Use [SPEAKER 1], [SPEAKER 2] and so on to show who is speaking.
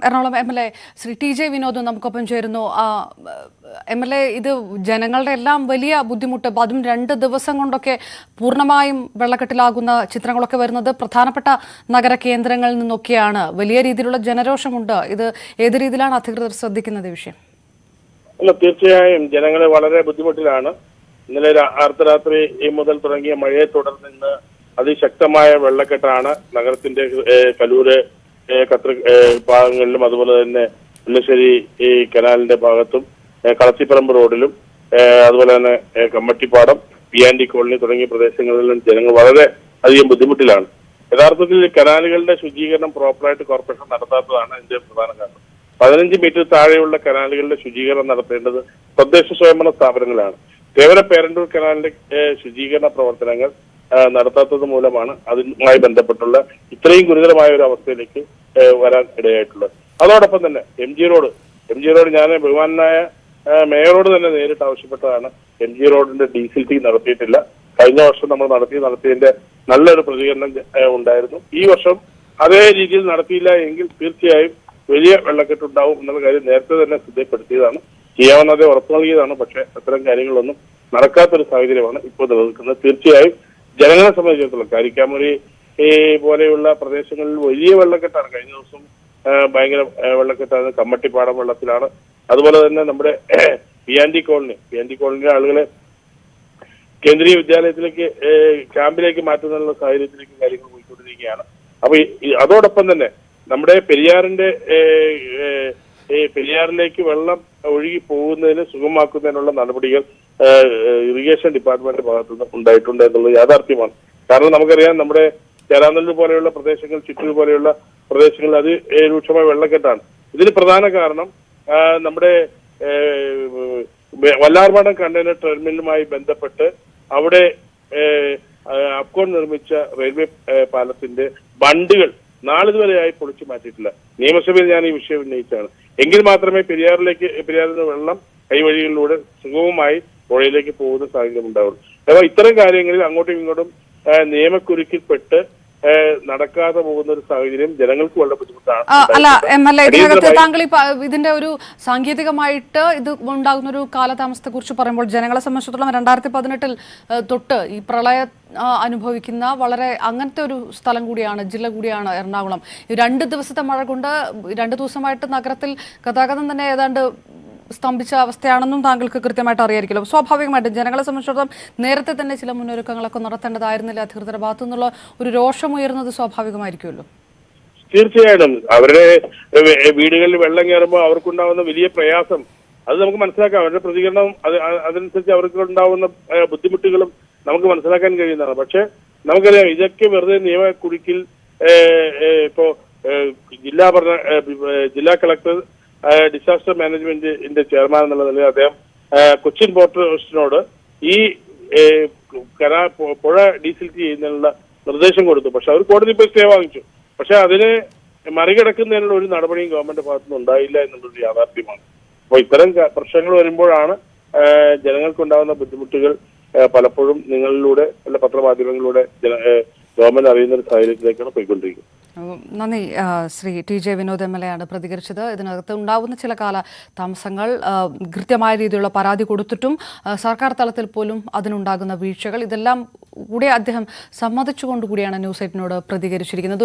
[SPEAKER 1] Ernakulam MLA Shri TJ Vinod നമുക്കൊപ്പം ചേരുന്നു. MLA, ഇത് ജനങ്ങളുടെ എല്ലാം വലിയ ബുദ്ധിമുട്ട്, അതും 2 ദിവസം കൊണ്ടൊക്കെ പൂർണ്ണമായും വെള്ളക്കെട്ടിലാകുന്ന ചിത്രങ്ങളൊക്കെ വരുന്നത് പ്രധാനപ്പെട്ട നഗര കേന്ദ്രങ്ങളിൽ നിന്നൊക്കെയാണ്. വലിയ രീതിയിലുള്ള ജനരോഷമുണ്ട്. ഇത് ഏത് രീതിയിലാണ് അധികൃതർ ശ്രദ്ധിക്കുന്നത് വിഷയം?
[SPEAKER 2] അല്ല, തീർച്ചയായും ജനങ്ങൾ വളരെ ബുദ്ധിമുട്ടിലാണ്. ഇന്നലെ അർദ്ധരാത്രി മുതൽ തുടങ്ങിയ മഴയെ തുടർന്ന് ഇന്ന് അതിശക്തമായ വെള്ളക്കെട്ടാണ് നഗരത്തിന്റെ കലൂര് ഭാഗങ്ങളിലും അതുപോലെ തന്നെ മുല്ലശ്ശേരി കനാലിന്റെ ഭാഗത്തും കളത്തിപ്പറമ്പ് റോഡിലും അതുപോലെ തന്നെ കമ്മട്ടിപ്പാടം PND കോളനി തുടങ്ങിയ പ്രദേശങ്ങളിലും ജനങ്ങൾ വളരെ അധികം ബുദ്ധിമുട്ടിലാണ്. യഥാർത്ഥത്തിൽ കനാലുകളുടെ ശുചീകരണം പ്രോപ്പറായിട്ട് കോർപ്പറേഷൻ നടത്താത്തതാണ് ഇതിന്റെ പ്രധാന കാരണം. 15 മീറ്റർ താഴെയുള്ള കനാലുകളുടെ ശുചീകരണം നടത്തേണ്ടത് തദ്ദേശ സ്വയംഭരണ സ്ഥാപനങ്ങളാണ്. തേവര പേരണ്ടൂർ കനാലിന്റെ ശുചീകരണ പ്രവർത്തനങ്ങൾ നടത്താത്തത് മൂലമാണ് അതുമായി ബന്ധപ്പെട്ടുള്ള ഇത്രയും ഗുരുതരമായ ഒരു അവസ്ഥയിലേക്ക് വരാൻ ഇടയായിട്ടുള്ളത്. അതോടൊപ്പം തന്നെ MG റോഡ് ഞാൻ ബഹുമാനായ മേയറോട് തന്നെ നേരിട്ട് ആവശ്യപ്പെട്ടതാണ്. MG റോഡിന്റെ DCLT നടത്തിയിട്ടില്ല. കഴിഞ്ഞ വർഷം നമ്മൾ നടത്തിയതിന്റെ നല്ലൊരു പ്രതികരണം ഉണ്ടായിരുന്നു. ഈ വർഷം അതേ രീതിയിൽ നടത്തിയില്ല എങ്കിൽ തീർച്ചയായും വലിയ വെള്ളക്കെട്ടുണ്ടാവും എന്നുള്ള കാര്യം നേരത്തെ തന്നെ ശ്രദ്ധപ്പെടുത്തിയതാണ്. ചെയ്യാവുന്നതേ ഉറപ്പു നൽകിയതാണ്. പക്ഷെ അത്തരം കാര്യങ്ങളൊന്നും നടക്കാത്തൊരു സാഹചര്യമാണ് ഇപ്പോൾ നിലനിൽക്കുന്നത്. തീർച്ചയായും ജനങ്ങളെ സംബന്ധിച്ചിടത്തോളം കാരിക്കാമറി പോലെയുള്ള പ്രദേശങ്ങളിൽ വലിയ വെള്ളക്കെട്ടാണ്. കഴിഞ്ഞ ദിവസം ഭയങ്കര വെള്ളക്കെട്ടാണ്. കമ്മട്ടിപ്പാടം വെള്ളത്തിലാണ്. അതുപോലെ തന്നെ നമ്മുടെ PND കോളനിയിലെ ആളുകളെ കേന്ദ്രീയ വിദ്യാലയത്തിലേക്ക് ക്യാമ്പിലേക്ക് മാറ്റുന്നതിനുള്ള സാഹചര്യത്തിലേക്ക് കാര്യങ്ങൾ പോയിക്കൊണ്ടിരിക്കുകയാണ്. അപ്പൊ അതോടൊപ്പം തന്നെ നമ്മുടെ പെരിയാറിലേക്ക് വെള്ളം ഒഴുകി പോകുന്നതിന് സുഗമമാക്കുന്നതിനുള്ള നടപടികൾ ഇറിഗേഷൻ ഡിപ്പാർട്ട്മെന്റ് ഭാഗത്തുനിന്ന് ഉണ്ടായിട്ടുണ്ട് എന്നുള്ളത് യാഥാർത്ഥ്യമാണ്. കാരണം നമുക്കറിയാം, നമ്മുടെ ചേരാനല്ലൂർ പോലെയുള്ള പ്രദേശങ്ങൾ, ചിറ്റൂർ പോലെയുള്ള പ്രദേശങ്ങളിൽ രൂക്ഷമായ വെള്ളക്കെട്ടാണ്. ഇതിന് പ്രധാന കാരണം നമ്മുടെ വല്ലാർപാടം കണ്ടെയ്നർ ടെർമിനലുമായി ബന്ധപ്പെട്ട് അവിടെ അപ്കോൺ നിർമ്മിച്ച റെയിൽവേ പാലത്തിന്റെ ബണ്ടുകൾ നാളിതുവരെയായി പൊളിച്ചു മാറ്റിയിട്ടില്ല. നിയമസഭയിൽ ഞാൻ ഈ വിഷയം ഉന്നയിച്ചാണ്. എങ്കിൽ മാത്രമേ പെരിയാറിൽ നിന്ന് വെള്ളം കൈവഴികളിലൂടെ സുഗമമായി പുഴയിലേക്ക് പോകുന്ന സാഹചര്യം ഉണ്ടാവുള്ളൂ. അപ്പോൾ ഇത്തരം കാര്യങ്ങളിൽ അങ്ങോട്ടും ഇങ്ങോട്ടും നിയമക്കുരുക്കിൽപ്പെട്ട് നടക്കാതെ പോകുന്ന ഒരു സാഹചര്യം ജനങ്ങൾക്ക് വളരെ ബുദ്ധിമുട്ടാണ്.
[SPEAKER 1] അല്ല MLA, ഇതിനകത്ത് താങ്കൾ ഇതിന്റെ ഒരു സാങ്കേതികമായിട്ട് ഇത് ഉണ്ടാകുന്ന ഒരു കാലതാമസത്തെ കുറിച്ച് പറയുമ്പോൾ ജനങ്ങളെ സംബന്ധിച്ചിടത്തോളം 2018 തൊട്ട് ഈ പ്രളയം അനുഭവിക്കുന്ന വളരെ അങ്ങനത്തെ ഒരു സ്ഥലം കൂടിയാണ്, ജില്ല കൂടിയാണ് എറണാകുളം. 2 ദിവസത്തെ മഴ കൊണ്ട് 2 ദിവസമായിട്ട് നഗരത്തിൽ ഗതാഗതം തന്നെ ഏതാണ്ട് സ്തംഭിച്ച അവസ്ഥയാണെന്നും താങ്കൾക്ക് കൃത്യമായിട്ട് അറിയായിരിക്കുമല്ലോ. സ്വാഭാവികമായിട്ടും ജനങ്ങളെ സംബന്ധിച്ചിടത്തോളം നേരത്തെ തന്നെ ചില മുന്നൊരുക്കങ്ങളൊക്കെ നടത്തേണ്ടതായിരുന്നില്ല അധികൃതരുടെ ഭാഗത്തു നിന്നുള്ള ഒരു രോഷമുയർന്നത് സ്വാഭാവികമായിരിക്കുമല്ലോ.
[SPEAKER 2] തീർച്ചയായിട്ടും അവരുടെ വീടുകളിൽ വെള്ളം കയറുമ്പോൾ അവർക്കുണ്ടാവുന്ന വലിയ പ്രയാസം അത് നമുക്ക് മനസ്സിലാക്കാം. അവരുടെ പ്രതികരണം അതനുസരിച്ച് അവർക്ക് ഉണ്ടാവുന്ന ബുദ്ധിമുട്ടുകളും നമുക്ക് മനസ്സിലാക്കാൻ കഴിയുന്നതാണ്. പക്ഷെ നമുക്കറിയാം, ഇതൊക്കെ വെറുതെ നിയമക്കുരുക്കിൽ ഇപ്പോ ജില്ലാ കളക്ടർ ഡിസാസ്റ്റർ മാനേജ്മെന്റിന്റെ ചെയർമാൻ എന്നുള്ള നിലയിൽ അദ്ദേഹം കൊച്ചിൻ പോർട്ട് ട്രസ്റ്റിനോട് ഈ പുഴ DCLT ചെയ്യുന്നതിനുള്ള നിർദ്ദേശം കൊടുത്തു. പക്ഷെ അവർ കോടതി പോയി സ്റ്റേ വാങ്ങിച്ചു. പക്ഷെ അതിനെ മറികടക്കുന്നതിനുള്ള ഒരു നടപടിയും ഗവൺമെന്റ് ഭാഗത്തുനിന്ന് ഉണ്ടായില്ല എന്നുള്ളൊരു യാഥാർത്ഥ്യമാണ്. അപ്പോൾ ഇത്തരം പ്രശ്നങ്ങൾ വരുമ്പോഴാണ് ജനങ്ങൾക്കുണ്ടാകുന്ന ബുദ്ധിമുട്ടുകൾ പലപ്പോഴും നിങ്ങളിലൂടെ അല്ല പത്രമാധ്യമങ്ങളിലൂടെ ഗവൺമെന്റ് അറിയുന്ന ഒരു സാഹചര്യത്തിലേക്കാണ് പോയിക്കൊണ്ടിരിക്കുന്നത്.
[SPEAKER 1] നന്ദി. ശ്രീ TJ വിനോദ് MLA ആണ് പ്രതികരിച്ചത്. ഇതിനകത്ത് ഉണ്ടാകുന്ന ചില കാലതാമസങ്ങൾ, കൃത്യമായ രീതിയിലുള്ള പരാതി കൊടുത്തിട്ടും സർക്കാർ തലത്തിൽ പോലും അതിനുണ്ടാകുന്ന വീഴ്ചകൾ, ഇതെല്ലാം കൂടി അദ്ദേഹം സമ്മതിച്ചുകൊണ്ടുകൂടിയാണ് ന്യൂസ് 8നോട് പ്രതികരിച്ചിരിക്കുന്നത്.